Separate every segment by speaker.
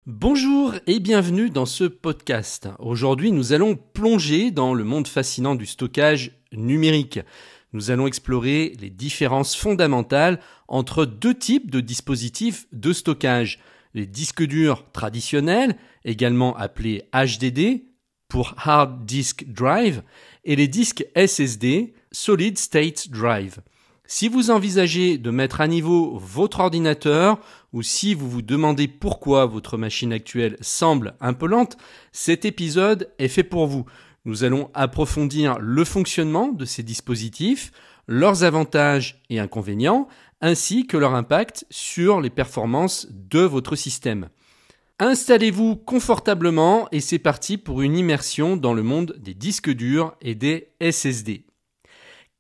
Speaker 1: Bonjour et bienvenue dans ce podcast. Aujourd'hui, nous allons plonger dans le monde fascinant du stockage numérique. Nous allons explorer les différences fondamentales entre deux types de dispositifs de stockage. Les disques durs traditionnels, également appelés HDD pour Hard Disk Drive, et les disques SSD, Solid State Drive. Si vous envisagez de mettre à niveau votre ordinateur ou si vous vous demandez pourquoi votre machine actuelle semble un peu lente, cet épisode est fait pour vous. Nous allons approfondir le fonctionnement de ces dispositifs, leurs avantages et inconvénients, ainsi que leur impact sur les performances de votre système. Installez-vous confortablement et c'est parti pour une immersion dans le monde des disques durs et des SSD.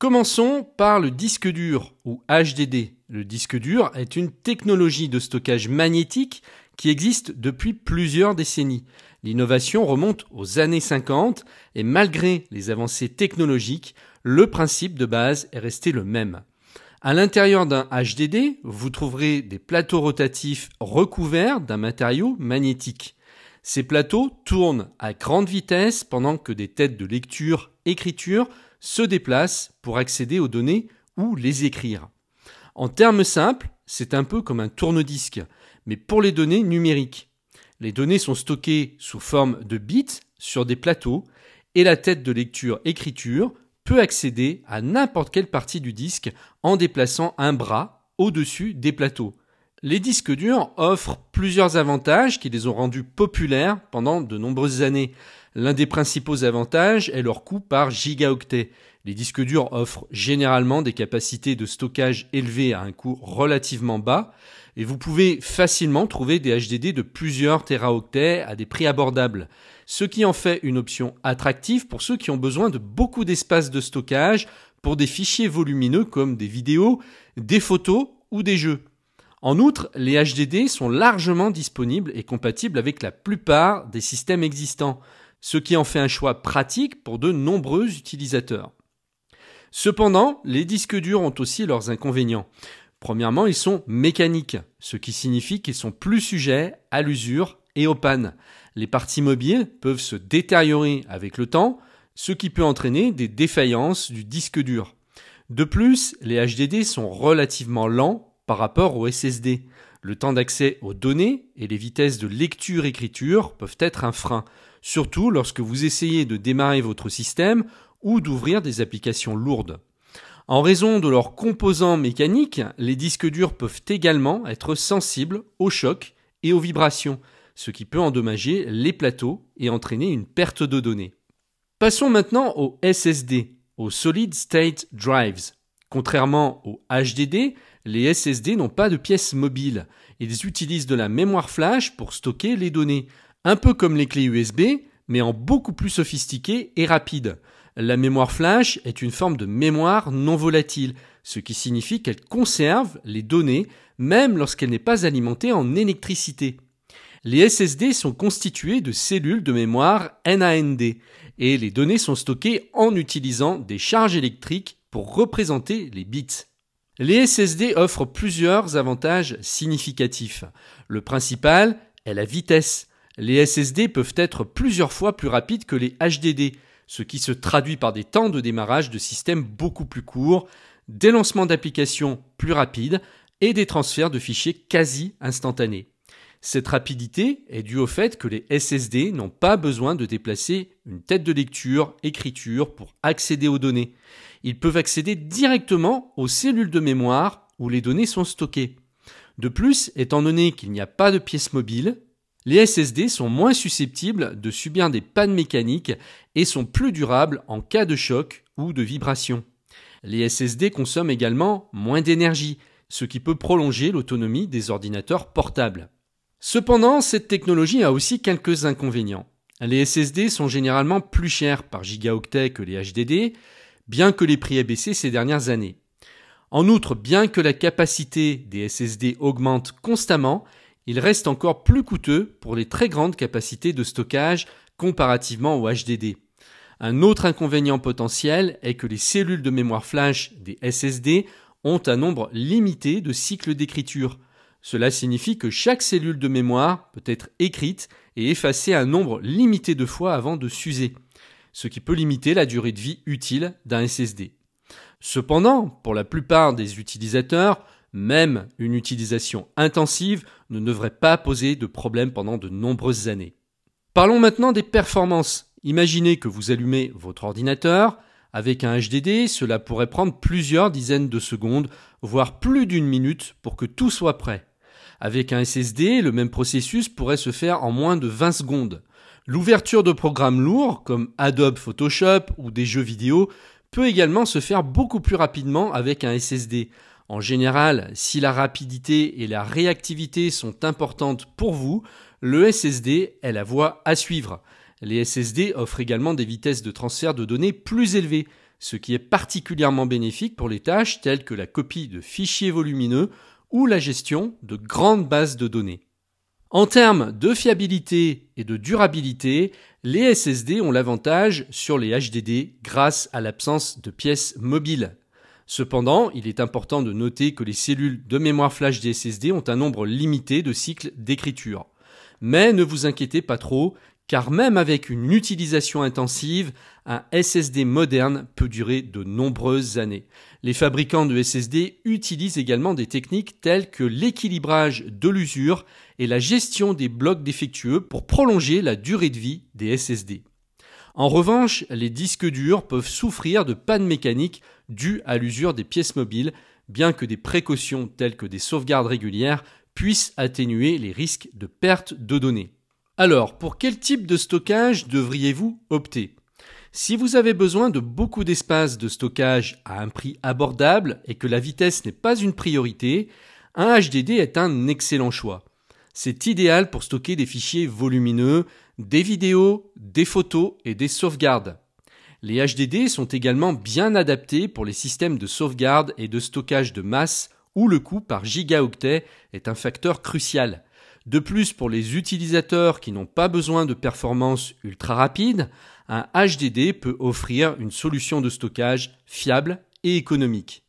Speaker 1: Commençons par le disque dur ou HDD. Le disque dur est une technologie de stockage magnétique qui existe depuis plusieurs décennies. L'innovation remonte aux années 50 et malgré les avancées technologiques, le principe de base est resté le même. À l'intérieur d'un HDD, vous trouverez des plateaux rotatifs recouverts d'un matériau magnétique. Ces plateaux tournent à grande vitesse pendant que des têtes de lecture-écriture se déplacent pour accéder aux données ou les écrire. En termes simples, c'est un peu comme un tourne-disque, mais pour les données numériques. Les données sont stockées sous forme de bits sur des plateaux et la tête de lecture-écriture peut accéder à n'importe quelle partie du disque en déplaçant un bras au-dessus des plateaux. Les disques durs offrent plusieurs avantages qui les ont rendus populaires pendant de nombreuses années. L'un des principaux avantages est leur coût par gigaoctet. Les disques durs offrent généralement des capacités de stockage élevées à un coût relativement bas et vous pouvez facilement trouver des HDD de plusieurs téraoctets à des prix abordables, ce qui en fait une option attractive pour ceux qui ont besoin de beaucoup d'espace de stockage pour des fichiers volumineux comme des vidéos, des photos ou des jeux. En outre, les HDD sont largement disponibles et compatibles avec la plupart des systèmes existants, ce qui en fait un choix pratique pour de nombreux utilisateurs. Cependant, les disques durs ont aussi leurs inconvénients. Premièrement, ils sont mécaniques, ce qui signifie qu'ils sont plus sujets à l'usure et aux pannes. Les parties mobiles peuvent se détériorer avec le temps, ce qui peut entraîner des défaillances du disque dur. De plus, les HDD sont relativement lents par rapport aux SSD. Le temps d'accès aux données et les vitesses de lecture-écriture peuvent être un frein, surtout lorsque vous essayez de démarrer votre système ou d'ouvrir des applications lourdes. En raison de leurs composants mécaniques, les disques durs peuvent également être sensibles aux chocs et aux vibrations, ce qui peut endommager les plateaux et entraîner une perte de données. Passons maintenant aux SSD, aux Solid State Drives. Contrairement aux HDD, les SSD n'ont pas de pièces mobiles. Ils utilisent de la mémoire flash pour stocker les données, un peu comme les clés USB, mais en beaucoup plus sophistiqué et rapide. La mémoire flash est une forme de mémoire non volatile, ce qui signifie qu'elle conserve les données même lorsqu'elle n'est pas alimentée en électricité. Les SSD sont constitués de cellules de mémoire NAND et les données sont stockées en utilisant des charges électriques pour représenter les bits. Les SSD offrent plusieurs avantages significatifs. Le principal est la vitesse. Les SSD peuvent être plusieurs fois plus rapides que les HDD, ce qui se traduit par des temps de démarrage de systèmes beaucoup plus courts, des lancements d'applications plus rapides et des transferts de fichiers quasi instantanés. Cette rapidité est due au fait que les SSD n'ont pas besoin de déplacer une tête de lecture-écriture pour accéder aux données. Ils peuvent accéder directement aux cellules de mémoire où les données sont stockées. De plus, étant donné qu'il n'y a pas de pièces mobiles, les SSD sont moins susceptibles de subir des pannes mécaniques et sont plus durables en cas de choc ou de vibration. Les SSD consomment également moins d'énergie, ce qui peut prolonger l'autonomie des ordinateurs portables. Cependant, cette technologie a aussi quelques inconvénients. Les SSD sont généralement plus chers par gigaoctet que les HDD, bien que les prix aient baissé ces dernières années. En outre, bien que la capacité des SSD augmente constamment, il reste encore plus coûteux pour les très grandes capacités de stockage comparativement aux HDD. Un autre inconvénient potentiel est que les cellules de mémoire flash des SSD ont un nombre limité de cycles d'écriture. Cela signifie que chaque cellule de mémoire peut être écrite et effacée un nombre limité de fois avant de s'user, ce qui peut limiter la durée de vie utile d'un SSD. Cependant, pour la plupart des utilisateurs, même une utilisation intensive ne devrait pas poser de problème pendant de nombreuses années. Parlons maintenant des performances. Imaginez que vous allumez votre ordinateur. Avec un HDD, cela pourrait prendre plusieurs dizaines de secondes, voire plus d'une minute pour que tout soit prêt. Avec un SSD, le même processus pourrait se faire en moins de 20 secondes. L'ouverture de programmes lourds comme Adobe Photoshop ou des jeux vidéo peut également se faire beaucoup plus rapidement avec un SSD. En général, si la rapidité et la réactivité sont importantes pour vous, le SSD est la voie à suivre. Les SSD offrent également des vitesses de transfert de données plus élevées, ce qui est particulièrement bénéfique pour les tâches telles que la copie de fichiers volumineux ou la gestion de grandes bases de données. En termes de fiabilité et de durabilité, les SSD ont l'avantage sur les HDD grâce à l'absence de pièces mobiles. Cependant, il est important de noter que les cellules de mémoire flash des SSD ont un nombre limité de cycles d'écriture. Mais ne vous inquiétez pas trop, car même avec une utilisation intensive, un SSD moderne peut durer de nombreuses années. Les fabricants de SSD utilisent également des techniques telles que l'équilibrage de l'usure et la gestion des blocs défectueux pour prolonger la durée de vie des SSD. En revanche, les disques durs peuvent souffrir de pannes mécaniques dues à l'usure des pièces mobiles, bien que des précautions telles que des sauvegardes régulières puissent atténuer les risques de perte de données. Alors, pour quel type de stockage devriez-vous opter ? Si vous avez besoin de beaucoup d'espace de stockage à un prix abordable et que la vitesse n'est pas une priorité, un HDD est un excellent choix. C'est idéal pour stocker des fichiers volumineux, des vidéos, des photos et des sauvegardes. Les HDD sont également bien adaptés pour les systèmes de sauvegarde et de stockage de masse où le coût par gigaoctet est un facteur crucial. De plus, pour les utilisateurs qui n'ont pas besoin de performances ultra rapides, un HDD peut offrir une solution de stockage fiable et économique.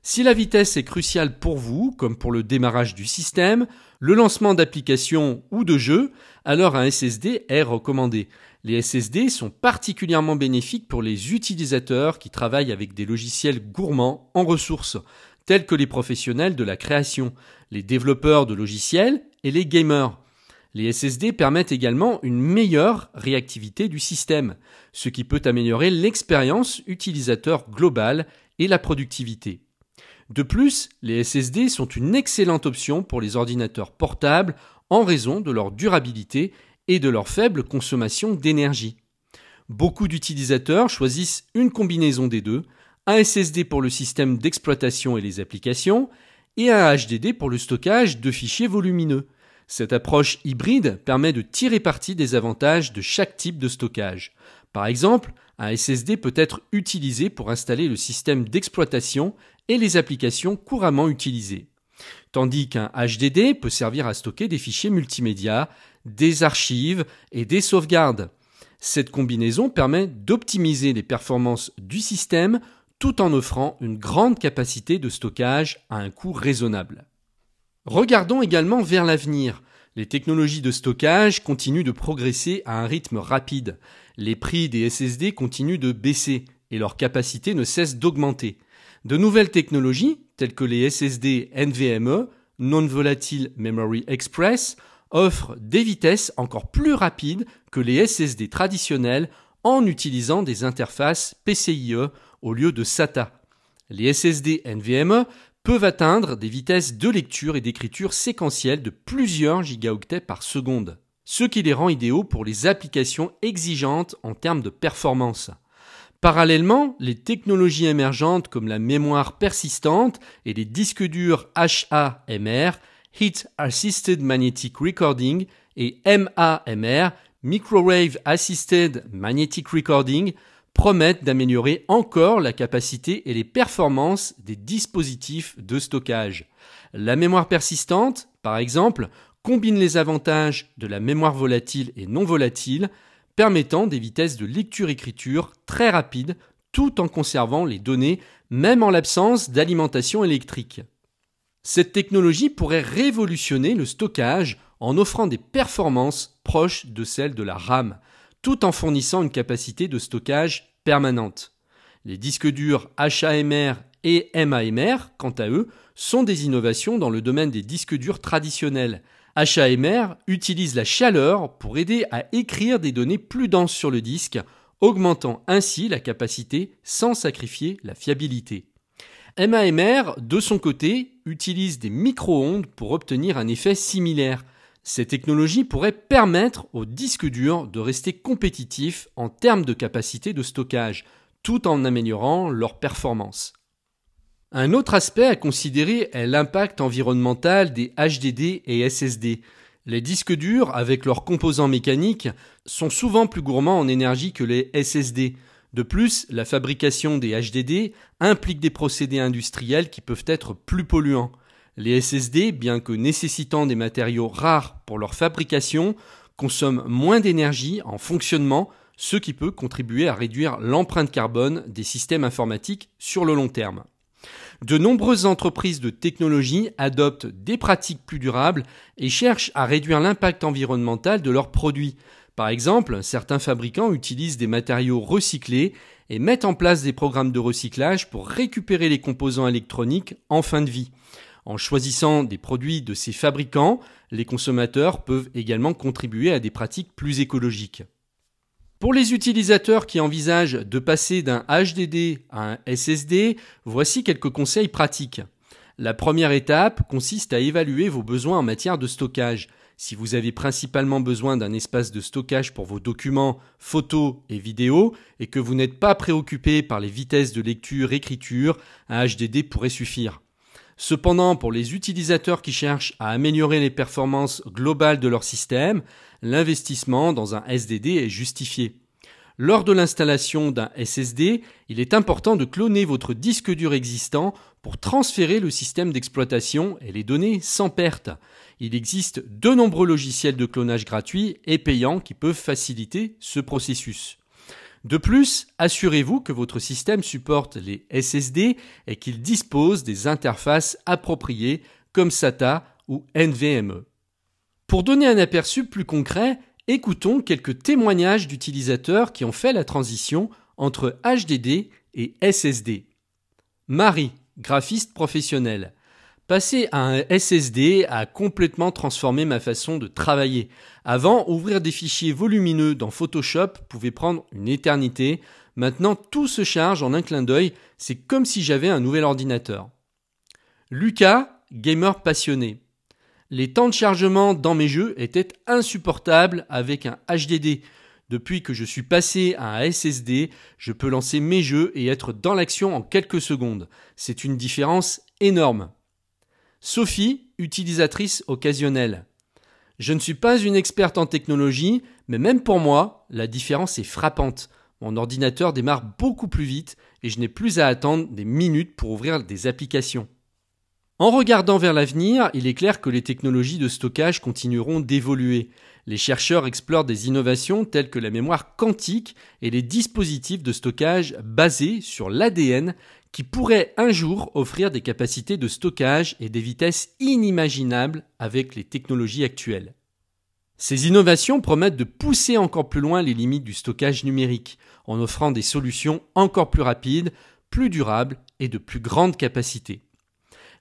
Speaker 1: Si la vitesse est cruciale pour vous, comme pour le démarrage du système, le lancement d'applications ou de jeux, alors un SSD est recommandé. Les SSD sont particulièrement bénéfiques pour les utilisateurs qui travaillent avec des logiciels gourmands en ressources, tels que les professionnels de la création, les développeurs de logiciels et les gamers. Les SSD permettent également une meilleure réactivité du système, ce qui peut améliorer l'expérience utilisateur globale et la productivité. De plus, les SSD sont une excellente option pour les ordinateurs portables en raison de leur durabilité et de leur faible consommation d'énergie. Beaucoup d'utilisateurs choisissent une combinaison des deux, un SSD pour le système d'exploitation et les applications, et un HDD pour le stockage de fichiers volumineux. Cette approche hybride permet de tirer parti des avantages de chaque type de stockage. Par exemple, un SSD peut être utilisé pour installer le système d'exploitation et les applications couramment utilisées, tandis qu'un HDD peut servir à stocker des fichiers multimédia, des archives et des sauvegardes. Cette combinaison permet d'optimiser les performances du système tout en offrant une grande capacité de stockage à un coût raisonnable. Regardons également vers l'avenir. Les technologies de stockage continuent de progresser à un rythme rapide. Les prix des SSD continuent de baisser et leur capacité ne cesse d'augmenter. De nouvelles technologies, telles que les SSD NVMe, Non-Volatile Memory Express, offrent des vitesses encore plus rapides que les SSD traditionnels en utilisant des interfaces PCIe au lieu de SATA. Les SSD NVMe peuvent atteindre des vitesses de lecture et d'écriture séquentielles de plusieurs gigaoctets par seconde, ce qui les rend idéaux pour les applications exigeantes en termes de performance. Parallèlement, les technologies émergentes comme la mémoire persistante et les disques durs HAMR, Heat Assisted Magnetic Recording, et MAMR, Microwave Assisted Magnetic Recording, promettent d'améliorer encore la capacité et les performances des dispositifs de stockage. La mémoire persistante, par exemple, combine les avantages de la mémoire volatile et non volatile, permettant des vitesses de lecture-écriture très rapides tout en conservant les données même en l'absence d'alimentation électrique. Cette technologie pourrait révolutionner le stockage en offrant des performances proches de celles de la RAM, tout en fournissant une capacité de stockage permanente. Les disques durs HAMR et MAMR, quant à eux, sont des innovations dans le domaine des disques durs traditionnels. HAMR utilise la chaleur pour aider à écrire des données plus denses sur le disque, augmentant ainsi la capacité sans sacrifier la fiabilité. MAMR, de son côté, utilise des micro-ondes pour obtenir un effet similaire. Ces technologies pourraient permettre aux disques durs de rester compétitifs en termes de capacité de stockage, tout en améliorant leur performance. Un autre aspect à considérer est l'impact environnemental des HDD et SSD. Les disques durs, avec leurs composants mécaniques, sont souvent plus gourmands en énergie que les SSD. De plus, la fabrication des HDD implique des procédés industriels qui peuvent être plus polluants. Les SSD, bien que nécessitant des matériaux rares pour leur fabrication, consomment moins d'énergie en fonctionnement, ce qui peut contribuer à réduire l'empreinte carbone des systèmes informatiques sur le long terme. De nombreuses entreprises de technologie adoptent des pratiques plus durables et cherchent à réduire l'impact environnemental de leurs produits. Par exemple, certains fabricants utilisent des matériaux recyclés et mettent en place des programmes de recyclage pour récupérer les composants électroniques en fin de vie. En choisissant des produits de ces fabricants, les consommateurs peuvent également contribuer à des pratiques plus écologiques. Pour les utilisateurs qui envisagent de passer d'un HDD à un SSD, voici quelques conseils pratiques. La première étape consiste à évaluer vos besoins en matière de stockage. Si vous avez principalement besoin d'un espace de stockage pour vos documents, photos et vidéos, et que vous n'êtes pas préoccupé par les vitesses de lecture-écriture, un HDD pourrait suffire. Cependant, pour les utilisateurs qui cherchent à améliorer les performances globales de leur système, l'investissement dans un SSD est justifié. Lors de l'installation d'un SSD, il est important de cloner votre disque dur existant pour transférer le système d'exploitation et les données sans perte. Il existe de nombreux logiciels de clonage gratuits et payants qui peuvent faciliter ce processus. De plus, assurez-vous que votre système supporte les SSD et qu'il dispose des interfaces appropriées comme SATA ou NVMe. Pour donner un aperçu plus concret, écoutons quelques témoignages d'utilisateurs qui ont fait la transition entre HDD et SSD. Marie, graphiste professionnelle. Passer à un SSD a complètement transformé ma façon de travailler. Avant, ouvrir des fichiers volumineux dans Photoshop pouvait prendre une éternité. Maintenant, tout se charge en un clin d'œil. C'est comme si j'avais un nouvel ordinateur. Lucas, gamer passionné. Les temps de chargement dans mes jeux étaient insupportables avec un HDD. Depuis que je suis passé à un SSD, je peux lancer mes jeux et être dans l'action en quelques secondes. C'est une différence énorme. Sophie, utilisatrice occasionnelle. Je ne suis pas une experte en technologie, mais même pour moi, la différence est frappante. Mon ordinateur démarre beaucoup plus vite et je n'ai plus à attendre des minutes pour ouvrir des applications. En regardant vers l'avenir, il est clair que les technologies de stockage continueront d'évoluer. Les chercheurs explorent des innovations telles que la mémoire quantique et les dispositifs de stockage basés sur l'ADN qui pourraient un jour offrir des capacités de stockage et des vitesses inimaginables avec les technologies actuelles. Ces innovations promettent de pousser encore plus loin les limites du stockage numérique, en offrant des solutions encore plus rapides, plus durables et de plus grande capacité.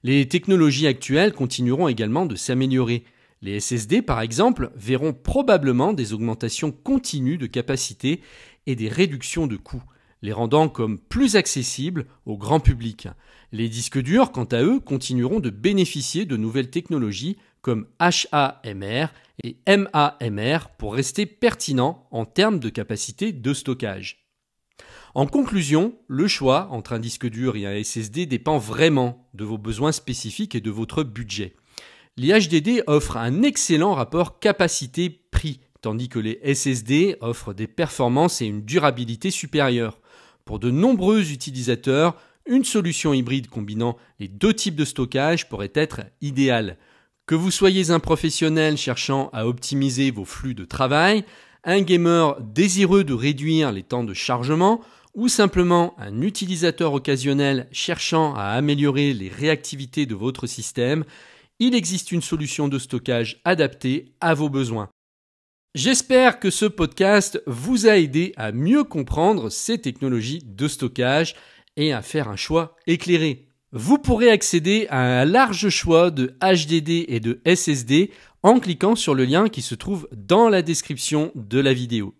Speaker 1: Les technologies actuelles continueront également de s'améliorer. Les SSD, par exemple, verront probablement des augmentations continues de capacité et des réductions de coûts, les rendant comme plus accessibles au grand public. Les disques durs, quant à eux, continueront de bénéficier de nouvelles technologies comme HAMR et MAMR pour rester pertinents en termes de capacité de stockage. En conclusion, le choix entre un disque dur et un SSD dépend vraiment de vos besoins spécifiques et de votre budget. Les HDD offrent un excellent rapport quantité-prix, tandis que les SSD offrent des performances et une durabilité supérieures. Pour de nombreux utilisateurs, une solution hybride combinant les deux types de stockage pourrait être idéale. Que vous soyez un professionnel cherchant à optimiser vos flux de travail, un gamer désireux de réduire les temps de chargement ou simplement un utilisateur occasionnel cherchant à améliorer les réactivités de votre système, il existe une solution de stockage adaptée à vos besoins. J'espère que ce podcast vous a aidé à mieux comprendre ces technologies de stockage et à faire un choix éclairé. Vous pourrez accéder à un large choix de HDD et de SSD en cliquant sur le lien qui se trouve dans la description de la vidéo.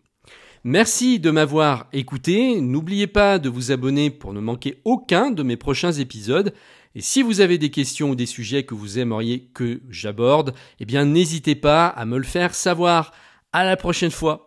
Speaker 1: Merci de m'avoir écouté. N'oubliez pas de vous abonner pour ne manquer aucun de mes prochains épisodes. Et si vous avez des questions ou des sujets que vous aimeriez que j'aborde, n'hésitez pas à me le faire savoir. À la prochaine fois.